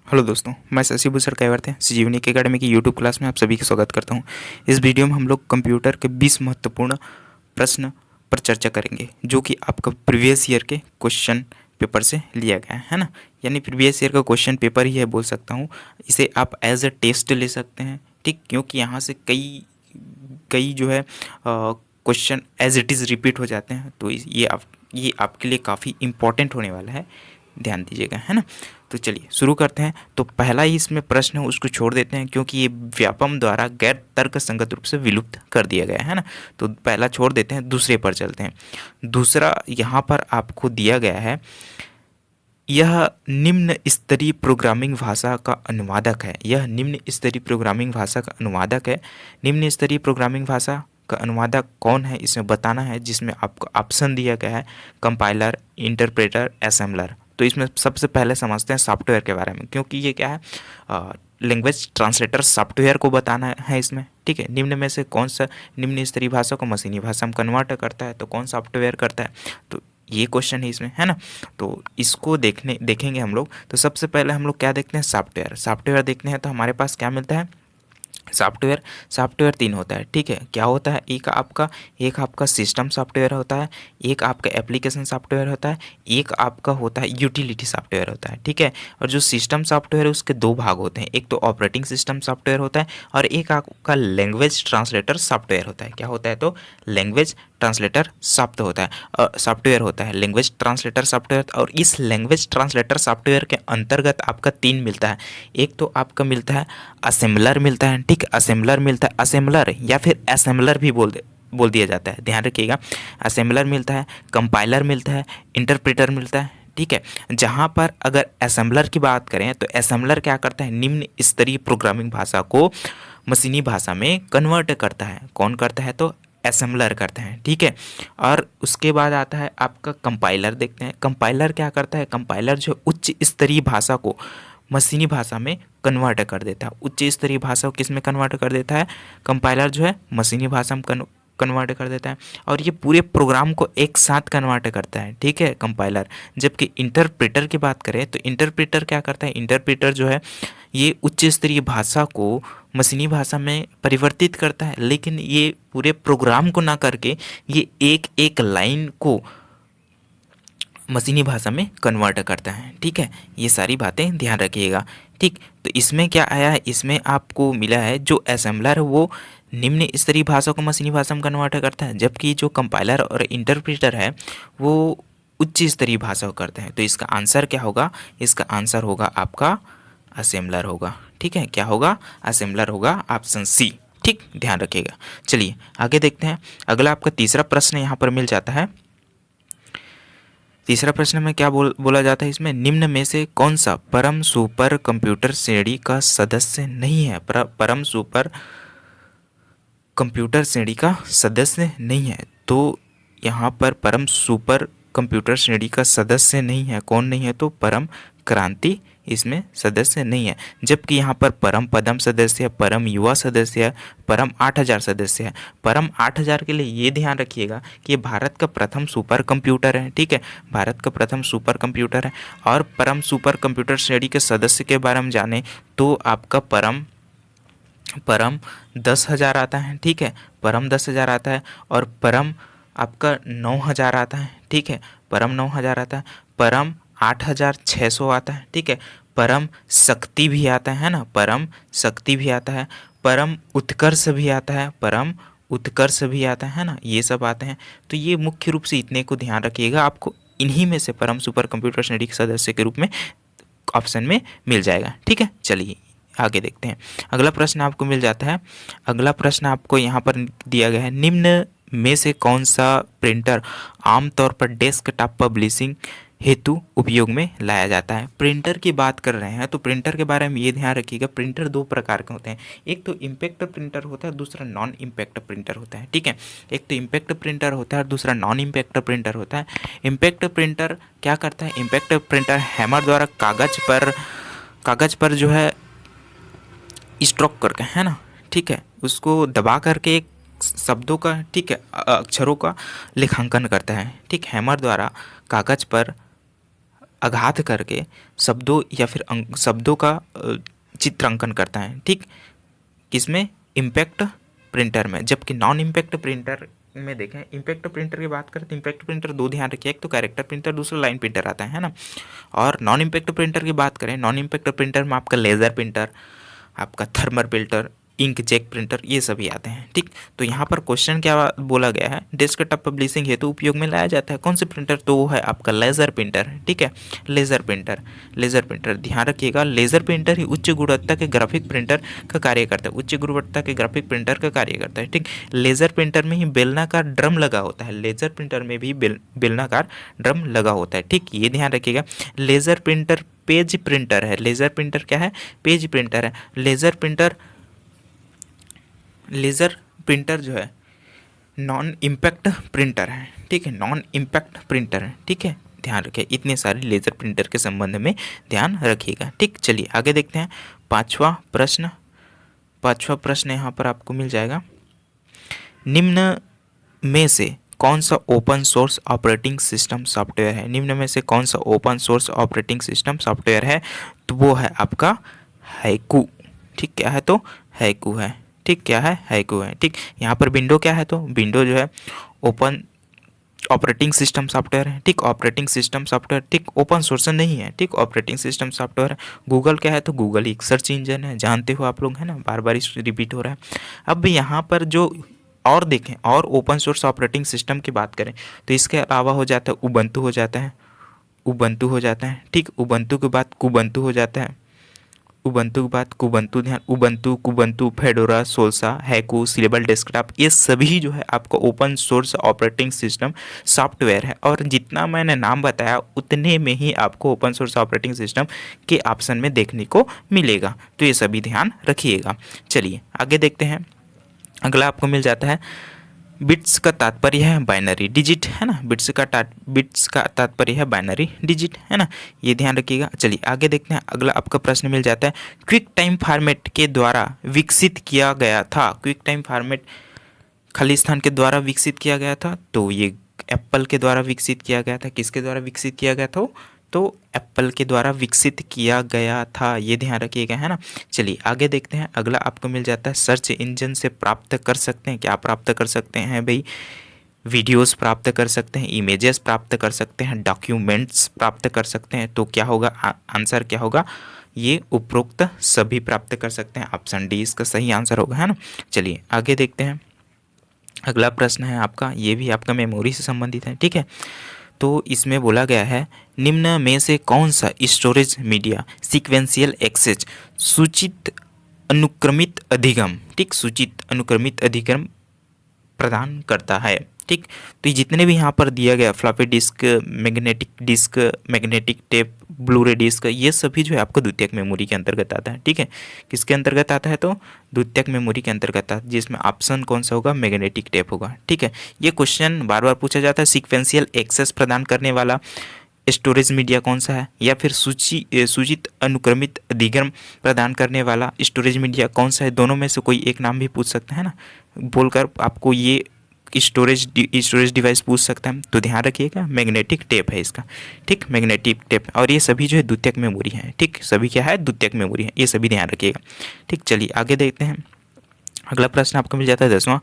Hello दोस्तों, मैं शशि भूषण कैवर्त है संजीवनी की अकेडमी की यूट्यूब क्लास में आप सभी का स्वागत करता हूं। इस वीडियो में हम लोग कंप्यूटर के 20 महत्वपूर्ण प्रश्न पर चर्चा करेंगे जो कि आपका प्रीवियस ईयर के क्वेश्चन पेपर से लिया गया है ना। यानी प्रीवियस ईयर का क्वेश्चन पेपर ही है बोल सकता हूँ। इसे आप एज अ टेस्ट ले सकते हैं, ठीक, क्योंकि यहाँ से कई कई जो है question as it is repeat हो जाते हैं। तो ये आपके लिए काफ़ी इम्पोर्टेंट होने वाला है, ध्यान दीजिएगा, है ना। तो चलिए शुरू करते हैं। तो पहला ही इसमें प्रश्न है उसको छोड़ देते हैं क्योंकि ये व्यापम द्वारा गैर तर्क संगत रूप से विलुप्त कर दिया गया है ना। तो पहला छोड़ देते हैं, दूसरे पर चलते हैं। दूसरा यहाँ पर आपको दिया गया है, यह निम्न स्तरीय प्रोग्रामिंग भाषा का अनुवादक है। यह निम्न स्तरीय प्रोग्रामिंग भाषा का अनुवादक है। निम्न स्तरीय प्रोग्रामिंग भाषा का अनुवादक कौन है इसमें बताना है, जिसमें आपको ऑप्शन दिया गया है कंपाइलर, इंटरप्रेटर, असेंबलर। तो इसमें सबसे पहले समझते हैं सॉफ्टवेयर के बारे में, क्योंकि ये क्या है, लैंग्वेज ट्रांसलेटर सॉफ्टवेयर को बताना है इसमें, ठीक है। निम्न में से कौन सा निम्न स्तरीय भाषा को मशीनी भाषा में कन्वर्ट करता है, तो कौन सॉफ्टवेयर करता है, तो ये क्वेश्चन है इसमें, है ना। तो इसको देखेंगे हम लोग। तो सबसे पहले हम लोग क्या देखते हैं, सॉफ्टवेयर देखते हैं। तो हमारे पास क्या मिलता है, सॉफ्टवेयर तीन होता है, ठीक है। क्या होता है, एक आपका सिस्टम सॉफ्टवेयर होता है, एक आपका एप्लीकेशन सॉफ्टवेयर होता है, एक आपका होता है यूटिलिटी सॉफ्टवेयर होता है, ठीक है। और जो सिस्टम सॉफ्टवेयर है उसके दो भाग होते हैं, एक तो ऑपरेटिंग सिस्टम सॉफ्टवेयर होता है और एक आपका लैंग्वेज ट्रांसलेटर सॉफ्टवेयर होता है। क्या होता है, तो लैंग्वेज ट्रांसलेटर सॉफ्टवेयर होता है, लैंग्वेज ट्रांसलेटर सॉफ्टवेयर। और इस लैंग्वेज ट्रांसलेटर सॉफ्टवेयर के अंतर्गत आपका तीन मिलता है। एक तो आपका मिलता है असेंबलर मिलता है, ठीक, असेंबलर मिलता है, असेंबलर या फिर असेंबलर भी बोल दिया जाता है, ध्यान रखिएगा। असेंबलर मिलता है, कंपाइलर मिलता है, इंटरप्रेटर मिलता है, ठीक है। जहाँ पर अगर असेंबलर की बात करें तो असेंबलर क्या करता है, निम्न स्तरीय प्रोग्रामिंग भाषा को मशीनी भाषा में कन्वर्ट करता है। कौन करता है, तो असेंबलर करते हैं, ठीक है। और उसके बाद आता है आपका कंपाइलर, देखते हैं कंपाइलर क्या करता है। कंपाइलर जो उच्च स्तरीय भाषा को मशीनी भाषा में कन्वर्ट कर देता है। उच्च स्तरीय भाषा को किस में कन्वर्ट कर देता है, कंपाइलर जो है मशीनी भाषा में कन्वर्ट कर देता है। और ये पूरे प्रोग्राम को एक साथ कन्वर्ट करता है, ठीक है, कंपाइलर। जबकि इंटरप्रेटर की बात करें तो इंटरप्रेटर क्या करता है, इंटरप्रेटर जो है ये उच्च स्तरीय भाषा को मशीनी भाषा में परिवर्तित करता है, लेकिन ये पूरे प्रोग्राम को ना करके ये एक एक लाइन को मशीनी भाषा में कन्वर्ट करता है, ठीक है। ये सारी बातें ध्यान रखिएगा, ठीक। तो इसमें क्या आया है, इसमें आपको मिला है जो असेंबलर है वो निम्न स्तरीय भाषा को मशीनी भाषा में कन्वर्ट करता है, जबकि जो कंपाइलर और इंटरप्रेटर है वो उच्च स्तरीय भाषा को करते हैं। तो इसका आंसर क्या होगा, इसका आंसर होगा आपका असेंबलर होगा, ठीक है। क्या होगा, असेंबलर होगा, ऑप्शन सी, ठीक, ध्यान रखिएगा। चलिए आगे देखते हैं। अगला आपका तीसरा प्रश्न यहाँ पर मिल जाता है। तीसरा प्रश्न में क्या बोला जाता है, इसमें निम्न में से कौन सा परम सुपर कंप्यूटर श्रेणी का सदस्य नहीं है। परम सुपर कंप्यूटर श्रेणी का सदस्य नहीं है। तो यहाँ पर परम सुपर कंप्यूटर श्रेणी का सदस्य नहीं है, कौन नहीं है, तो परम क्रांति इसमें सदस्य नहीं है। जबकि यहाँ पर परम पदम सदस्य है, परम युवा सदस्य है, परम 8000 सदस्य है। परम 8000 के लिए ये ध्यान रखिएगा कि ये भारत का प्रथम सुपर कंप्यूटर है, ठीक है, भारत का प्रथम सुपर कंप्यूटर है। और परम सुपर कंप्यूटर श्रेणी के सदस्य के बारे में जाने तो आपका परम 10,000 आता है, ठीक है, परम 10,000 आता है। और परम आपका 9,000 आता है, ठीक है, परम 9,000 आता है। परम 8,600 आता है, ठीक है। परम शक्ति भी आता है ना, परम शक्ति भी आता है। परम उत्कर्ष भी आता है, परम उत्कर्ष भी आता है ना, ये सब आते हैं। तो ये मुख्य रूप से इतने को ध्यान रखिएगा, आपको इन्हीं में से परम सुपर कंप्यूटर श्रेणी के सदस्य के रूप में ऑप्शन में मिल जाएगा, ठीक है। चलिए आगे देखते हैं। अगला प्रश्न आपको मिल जाता है। अगला प्रश्न आपको यहाँ पर दिया गया है, निम्न में से कौन सा प्रिंटर आमतौर पर डेस्कटॉप पब्लिशिंग हेतु उपयोग में लाया जाता है। प्रिंटर की बात कर रहे हैं तो प्रिंटर के बारे में ये ध्यान रखिएगा, प्रिंटर दो प्रकार के होते हैं, एक तो इम्पैक्ट प्रिंटर होता है, दूसरा नॉन इम्पैक्ट प्रिंटर होता है, ठीक है। एक तो इम्पैक्ट प्रिंटर होता है और दूसरा नॉन इम्पैक्ट प्रिंटर होता है। इम्पैक्ट प्रिंटर क्या करता है, इम्पैक्ट प्रिंटर हैमर द्वारा कागज पर जो है स्ट्रोक करके, है ना, ठीक है, उसको दबा करके एक शब्दों का, ठीक है, अक्षरों का लेखांकन करता है, ठीक। हैमर द्वारा कागज पर आघात करके शब्दों या फिर शब्दों का चित्रांकन करता है, ठीक। किसमें? इम्पैक्ट प्रिंटर में। जबकि नॉन इम्पैक्ट प्रिंटर में देखें, इम्पैक्ट प्रिंटर की बात करें तो इम्पैक्ट प्रिंटर दो ध्यान रखिए, एक तो कैरेक्टर प्रिंटर, दूसरा लाइन प्रिंटर आता है ना। और नॉन इम्पैक्ट प्रिंटर की बात करें, नॉन इम्पैक्ट प्रिंटर में आपका लेज़र प्रिंटर, आपका thermal printer, ink jet printer, ये सभी आते हैं, ठीक। तो यहाँ पर क्वेश्चन क्या बोला गया है, डेस्कटॉप पब्लिशिंग हेतु उपयोग में लाया जाता है कौन से प्रिंटर? तो वो है आपका लेज़र प्रिंटर, ठीक है। लेज़र प्रिंटर, लेज़र प्रिंटर ध्यान रखिएगा, लेज़र प्रिंटर ही उच्च गुणवत्ता के ग्राफिक प्रिंटर का कार्य करता है, उच्च गुणवत्ता के ग्राफिक प्रिंटर का कार्य करता है, ठीक। लेज़र प्रिंटर में ही बेलनाकार ड्रम लगा होता है, लेज़र प्रिंटर में भी बेलनाकार ड्रम लगा होता है, ठीक। ये ध्यान रखिएगा। लेज़र प्रिंटर पेज प्रिंटर है, लेज़र प्रिंटर क्या है? पेज प्रिंटर है। लेज़र प्रिंटर जो है नॉन इम्पैक्ट प्रिंटर है, ठीक है, नॉन इम्पैक्ट प्रिंटर है, ठीक है। ध्यान रखिए, इतने सारे लेज़र प्रिंटर के संबंध में ध्यान रखिएगा, ठीक। चलिए आगे देखते हैं पांचवा प्रश्न यहाँ पर आपको मिल जाएगा, निम्न में से कौन सा open source operating system software है? निम्न में से कौन सा open source operating system software है? तो वो है आपका हैकू, ठीक। क्या है? तो हैकू है, ठीक। क्या है? हैकू है, ठीक। यहाँ पर विंडो क्या है? तो विंडो जो है ओपन ऑपरेटिंग सिस्टम सॉफ्टवेयर है, ठीक। ऑपरेटिंग सिस्टम सॉफ्टवेयर, ठीक, ओपन सोर्स नहीं है, ठीक, ऑपरेटिंग सिस्टम सॉफ्टवेयर है। गूगल क्या है? तो गूगल एक सर्च इंजन है, जानते हो आप लोग, है ना, बार बार रिपीट हो रहा है। अब यहाँ पर जो और देखें, और ओपन सोर्स ऑपरेटिंग सिस्टम की बात करें तो इसके अलावा हो जाता है उबंटू हो जाता है, उबंटू हो जाता है, ठीक। उबंटू के बाद कुबंटू हो जाता है, उबंटू के बाद कुबंटू, ध्यान, उबंटू, कुबंटू, फेडोरा, सोल्सा, हैकू, सिलेबल डेस्कटॉप, ये सभी जो है आपको open source operating system software है। और जितना मैंने नाम बताया उतने में ही आपको ओपन सोर्स ऑपरेटिंग सिस्टम के ऑप्शन में देखने को मिलेगा, तो ये सभी ध्यान रखिएगा। चलिए आगे देखते हैं, अगला आपको मिल जाता है बिट्स का तात्पर्य है बाइनरी डिजिट, है ना, बिट्स का तात्पर्य है बाइनरी डिजिट, है ना, ये ध्यान रखिएगा। चलिए आगे देखते हैं, अगला आपका प्रश्न मिल जाता है, क्विक टाइम फॉर्मेट के द्वारा विकसित किया गया था। क्विक टाइम फॉर्मेट खालिस्तान के द्वारा विकसित किया गया था, तो ये एप्पल के द्वारा विकसित किया गया था। किसके द्वारा विकसित किया गया था? तो एप्पल के द्वारा विकसित किया गया था, ये ध्यान रखिएगा, है ना। चलिए आगे देखते हैं, अगला आपको मिल जाता है सर्च इंजन से प्राप्त कर सकते हैं, क्या प्राप्त कर सकते हैं भाई? वीडियोस प्राप्त कर सकते हैं, इमेजेस प्राप्त कर सकते हैं, डॉक्यूमेंट्स प्राप्त कर सकते हैं। तो क्या होगा? आंसर क्या होगा? ये उपरोक्त सभी प्राप्त कर सकते हैं, ऑप्शन डी इसका सही आंसर होगा, है ना। चलिए आगे देखते हैं, अगला प्रश्न है आपका, ये भी आपका मेमोरी से संबंधित है, ठीक है। तो इसमें बोला गया है, निम्न में से कौन सा स्टोरेज मीडिया सीक्वेंशियल एक्सेस सूचित अनुक्रमित अधिगम, ठीक, सूचित अनुक्रमित अधिगम प्रदान करता है, ठीक। तो ये जितने भी यहाँ पर दिया गया, floppy disk, magnetic tape, blu ray disk, ये सभी जो है आपको द्वितीयक मेमोरी के अंतर्गत आता है, ठीक है। किसके अंतर्गत आता है? तो द्वितीयक मेमोरी के अंतर्गत आता है, जिसमें ऑप्शन कौन सा होगा? मैग्नेटिक टेप होगा, ठीक है। ये क्वेश्चन बार बार पूछा जाता है, सीक्वेंशियल एक्सेस प्रदान करने वाला स्टोरेज मीडिया कौन सा है, या फिर सूचित अनुक्रमित अधिगम प्रदान करने वाला स्टोरेज मीडिया कौन सा है? दोनों में से कोई एक नाम भी पूछ सकता है ना, बोलकर आपको ये स्टोरेज डिवाइस पूछ सकता है। तो ध्यान रखिएगा, मैग्नेटिक टेप है इसका, ठीक, मैग्नेटिक टेप। और ये सभी जो है द्वितीयक मेमोरी है, ठीक, सभी क्या है? द्वितीयक मेमोरी है, ये सभी ध्यान रखिएगा, ठीक। चलिए आगे देखते हैं, अगला प्रश्न आपको मिल जाता है 10वां,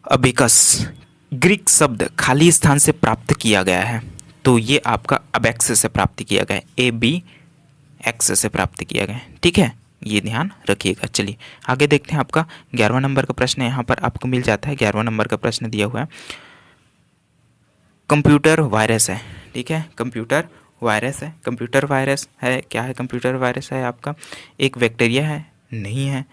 अबिकस ग्रीक शब्द खाली स्थान से प्राप्त किया गया है, तो ये आपका अबेक्स से प्राप्त किया गया है, ABX से प्राप्त किया गया है, ठीक है, ये ध्यान रखिएगा। चलिए आगे देखते हैं, आपका 11वां नंबर का प्रश्न यहाँ पर आपको मिल जाता है। 11वां नंबर का प्रश्न दिया हुआ है, कंप्यूटर वायरस है, ठीक है, कंप्यूटर वायरस है। कंप्यूटर वायरस है, क्या है? कंप्यूटर वायरस है आपका एक बैक्टीरिया है, नहीं है,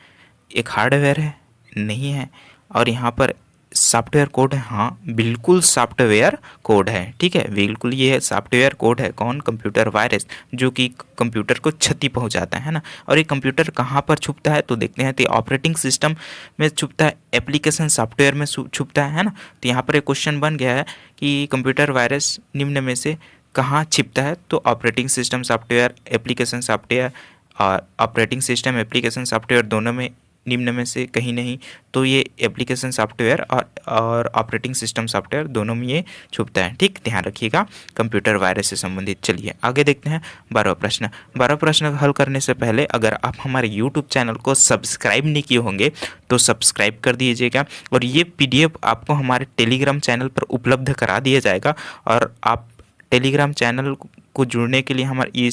एक हार्डवेयर है, नहीं है, और यहाँ पर सॉफ्टवेयर कोड है, हाँ बिल्कुल सॉफ्टवेयर कोड है, ठीक है, बिल्कुल ये है सॉफ्टवेयर कोड है। कौन? कंप्यूटर वायरस, जो कि कंप्यूटर को क्षति पहुंचाता है ना। और ये कंप्यूटर कहाँ पर छुपता है? तो देखते हैं, तो ऑपरेटिंग सिस्टम में छुपता है, एप्लीकेशन सॉफ्टवेयर में छुपता है ना। तो यहाँ पर एक क्वेश्चन बन गया है कि कंप्यूटर वायरस निम्न में से कहाँ छिपता है? तो operating system software, application software, और ऑपरेटिंग सिस्टम एप्लीकेशन सॉफ्टवेयर दोनों में निम्न में से कहीं नहीं, तो ये एप्लीकेशन सॉफ्टवेयर और ऑपरेटिंग सिस्टम सॉफ्टवेयर दोनों में ये छुपता है। ठीक, ध्यान रखिएगा कंप्यूटर वायरस से संबंधित। चलिए आगे देखते हैं 12वां प्रश्न। 12वां प्रश्न हल करने से पहले अगर आप हमारे यूट्यूब चैनल को सब्सक्राइब नहीं किए होंगे तो सब्सक्राइब कर दीजिएगा, और ये PDF आपको हमारे टेलीग्राम चैनल पर उपलब्ध करा दिया जाएगा। और आप टेलीग्राम चैनल को जुड़ने के लिए हमारे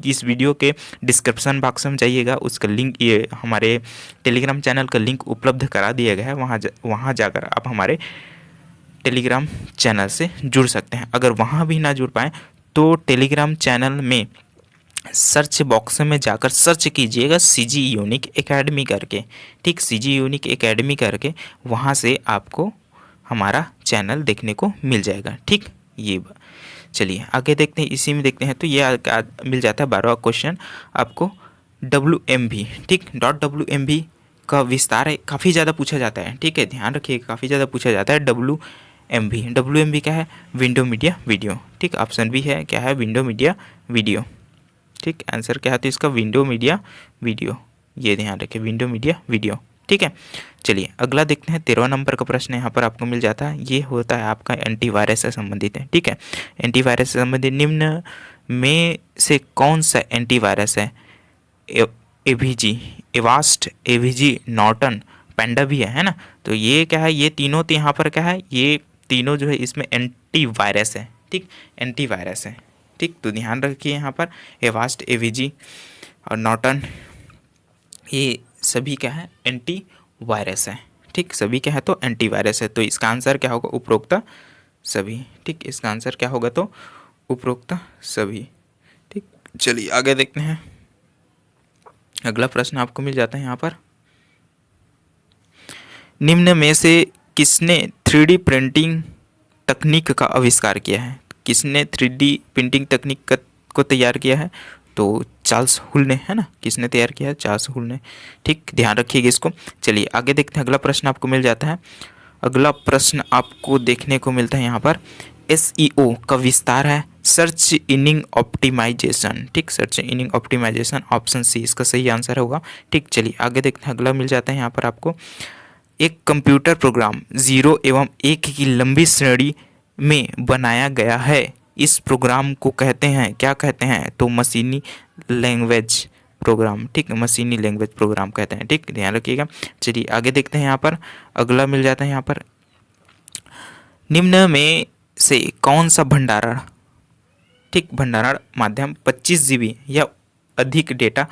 इस वीडियो के डिस्क्रिप्शन बॉक्स में जाइएगा, उसका लिंक, ये हमारे टेलीग्राम चैनल का लिंक उपलब्ध करा दिया गया है। वहाँ जाकर आप हमारे टेलीग्राम चैनल से जुड़ सकते हैं। अगर वहाँ भी ना जुड़ पाएँ तो टेलीग्राम चैनल में सर्च बॉक्स में जाकर सर्च कीजिएगा CG यूनिक एकेडमी करके। ठीक, CG यूनिक एकेडमी करके वहाँ से आपको हमारा चैनल देखने को मिल जाएगा। ठीक, ये चलिए आगे देखते हैं, इसी में देखते हैं। तो ये मिल जाता है 12वां क्वेश्चन आपको WMV। ठीक, .WMV का विस्तार है, काफ़ी ज़्यादा पूछा जाता है। ठीक है, ध्यान रखिए, काफ़ी ज़्यादा पूछा जाता है WMV। WMV क्या है? Window media video. ठीक, ऑप्शन बी है, क्या है? Window media video. ठीक, आंसर क्या है तो इसका विंडो मीडिया वीडियो, ये ध्यान रखिए, विंडो मीडिया वीडियो। ठीक है, चलिए अगला देखते हैं। 13वां नंबर का प्रश्न यहाँ पर आपको मिल जाता है। ये होता है आपका एंटीवायरस से संबंधित है। ठीक है, एंटीवायरस से संबंधित निम्न में से कौन सा एंटीवायरस है? एवीजी, एवास्ट, एवीजी, नॉर्टन, पैंडा भी है ना। तो ये क्या है? ये तीनों तो यहाँ पर क्या है? ये तीनों जो है इसमें एंटीवायरस है। ठीक, एंटीवायरस है। ठीक, तो ध्यान रखिए यहाँ पर एवास्ट, एवीजी और नॉर्टन, ये सभी क्या है? एंटी वायरस है। ठीक, सभी क्या है तो एंटीवायरस है। तो इसका आंसर क्या होगा? उपरोक्त सभी। ठीक, इसका आंसर क्या होगा तो उपरोक्त सभी। ठीक, चलिए आगे देखते हैं। अगला प्रश्न आपको मिल जाता है यहाँ पर, निम्न में से किसने 3D प्रिंटिंग तकनीक का आविष्कार किया है? किसने 3D प्रिंटिंग तकनीक को तैयार किया है? तो चार्ल्स हुल ने, है ना। किसने तैयार किया है? चार्ल्स हुल ने। ठीक, ध्यान रखिएगा इसको। चलिए आगे देखते हैं। अगला प्रश्न आपको मिल जाता है। अगला प्रश्न आपको देखने को मिलता है यहाँ पर, SEO का विस्तार है सर्च इंजन ऑप्टिमाइजेशन। ठीक, search engine optimisation, option C इसका सही आंसर होगा। ठीक, चलिए आगे देखते हैं। अगला मिल जाता है यहाँ पर आपको, एक कंप्यूटर प्रोग्राम 0 एवं 1 की लंबी श्रेणी में बनाया गया है। इस प्रोग्राम को कहते हैं, क्या कहते हैं? तो मशीनी लैंग्वेज प्रोग्राम। ठीक, मशीनी लैंग्वेज प्रोग्राम कहते हैं। ठीक, ध्यान रखिएगा। चलिए आगे देखते हैं। यहाँ पर अगला मिल जाता है यहाँ पर, निम्न में से कौन सा भंडारण, ठीक, भंडारण माध्यम 25 GB या अधिक डेटा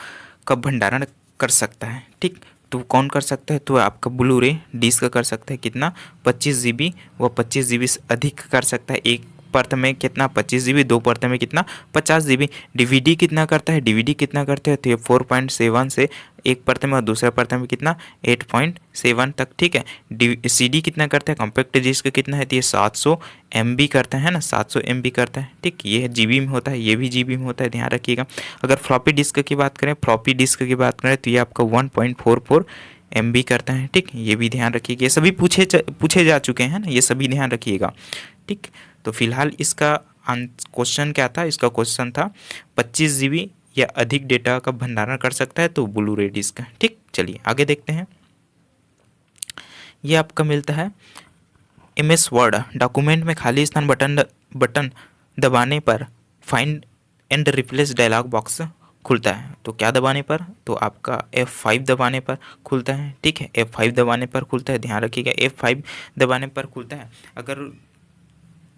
का भंडारण कर सकता है? ठीक, तो कौन कर सकता है? तो आपका ब्लू रे डिस्क कर सकता है। कितना? 25 GB, वह 25 GB से अधिक कर सकता है। एक परत में कितना? 25 GB, दो परत में कितना? 50 GB। DVD कितना करता है? DVD कितना करते हैं? तो ये 4.7 से एक परत में, और दूसरा परत में कितना? 8.7 तक। ठीक है, CD कितना करता है? कॉम्पैक्ट डिस्क कितना है? तो ये 700 MB करता है ना, 700 MB करता है। ठीक, ये GB में होता है, ये भी GB में होता है, ध्यान रखिएगा। अगर फ्लॉपी डिस्क की बात करें, फ्लॉपी डिस्क की बात करें तो ये आपका 1.44 MB करता है। ठीक, ये भी ध्यान रखिएगा। ये सभी पूछे जा चुके हैं ना, ये सभी ध्यान रखिएगा। ठीक, तो फिलहाल इसका क्वेश्चन क्या था? इसका क्वेश्चन था 25 GB या अधिक डेटा का भंडारण कर सकता है, तो ब्लू रे डिस्क। ठीक, चलिए आगे देखते हैं। ये आपका मिलता है MS वर्ड डॉक्यूमेंट में खाली स्थान बटन दबाने पर find and replace dialog box खुलता है। तो क्या दबाने पर? तो आपका F5 दबाने पर खुलता है। ठीक है, F5 दबाने पर खुलता है, ध्यान रखिएगा, F5 दबाने पर खुलता है। अगर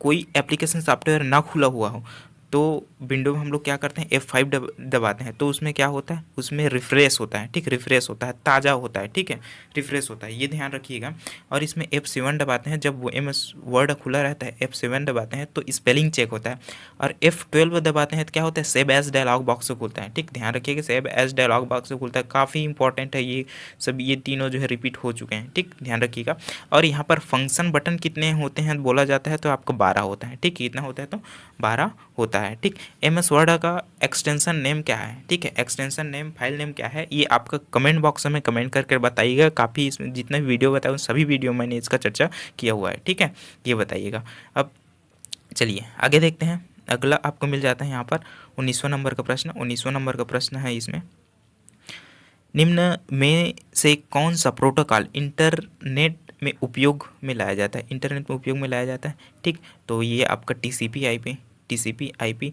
कोई एप्लीकेशन सॉफ्टवेयर ना खुला हुआ हो तो विंडो में हम लोग क्या करते हैं? F5 दबाते हैं, तो उसमें क्या होता है? उसमें रिफ्रेश होता है। ठीक, रिफ्रेश होता है, ताज़ा होता है। ठीक है, रिफ्रेश होता है, ये ध्यान रखिएगा। और इसमें F7 दबाते हैं, जब वो MS वर्ड खुला रहता है, F7 दबाते हैं तो स्पेलिंग चेक होता है। और F12 दबाते हैं तो क्या होता है? सेव एज डायलॉग बॉक्स खुलता है। ठीक, ध्यान रखिएगा, सेव एज डायलॉग बॉक्स खुलता है, काफ़ी इंपॉर्टेंट है ये सब। ये तीनों जो है रिपीट हो चुके हैं। ठीक, ध्यान रखिएगा। और यहाँ पर फंक्शन बटन कितने होते हैं बोला जाता है? तो आपको 12 होता है। ठीक, कितना होता है? तो 12 होता है। ठीक, MS वर्ड का एक्सटेंशन नेम क्या है? ठीक है, एक्सटेंशन नेम, फाइल नेम क्या है? ये आपका कमेंट बॉक्स में कमेंट करके बताइएगा। काफ़ी इसमें जितने भी वीडियो बताए उन सभी वीडियो मैंने इसका चर्चा किया हुआ है। ठीक है, ये बताइएगा। अब चलिए आगे देखते हैं। अगला आपको मिल जाता है यहाँ पर 19वां नंबर का प्रश्न। 19वां नंबर का प्रश्न है इसमें, निम्न में से कौन सा प्रोटोकॉल इंटरनेट में उपयोग में लाया जाता है? इंटरनेट में उपयोग में लाया जाता है, ठीक। तो ये आपका TCP IP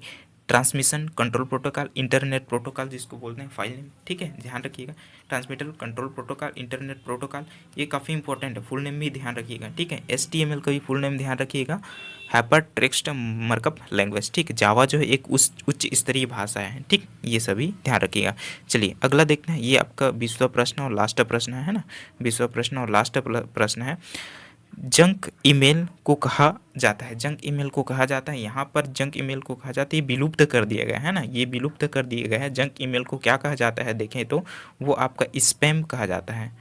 transmission control protocol, internet protocol जिसको बोलते हैं, फाइल नेम, ठीक है, ध्यान रखिएगा। Transmitter control protocol, internet protocol, ये काफ़ी इंपॉर्टेंट है, फुल नेम भी ध्यान रखिएगा, ठीक है। HTML का भी फुल नेम ध्यान रखिएगा, हाइपर टेक्स्ट मार्कअप लैंग्वेज, ठीक। जावा जो है एक उच्च स्तरीय भाषा है, ठीक। ये सभी ध्यान रखिएगा। चलिए अगला देखते हैं, ये आपका 20वां प्रश्न और लास्ट प्रश्न है ना, 20वां प्रश्न और लास्ट प्रश्न है। जंक ईमेल को कहा जाता है, जंक ईमेल को कहा जाता है, यहाँ पर जंक ईमेल को कहा जाता है, ये विलुप्त कर दिया गया है ना, ये विलुप्त कर दिया गया है। जंक ईमेल को क्या कहा जाता है देखें तो वो आपका स्पैम कहा जाता है,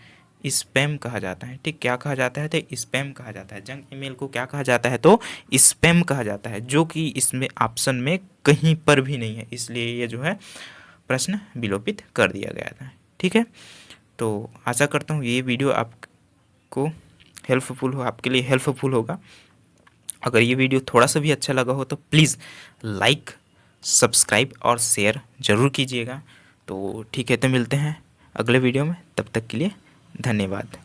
स्पैम कहा जाता है, ठीक। क्या कहा जाता है? तो स्पैम कहा जाता है। जंक ईमेल को क्या कहा जाता है? तो स्पैम कहा जाता है, जो कि इसमें ऑप्शन में कहीं पर भी नहीं है, इसलिए ये जो है प्रश्न विलोपित कर दिया गया था, ठीक है। तो आशा करता हूँ ये वीडियो आपको हेल्पफुल हो, आपके लिए हेल्पफुल होगा। अगर ये वीडियो थोड़ा सा भी अच्छा लगा हो तो प्लीज़ लाइक, सब्सक्राइब और शेयर ज़रूर कीजिएगा। तो ठीक है, तो मिलते हैं अगले वीडियो में, तब तक के लिए धन्यवाद।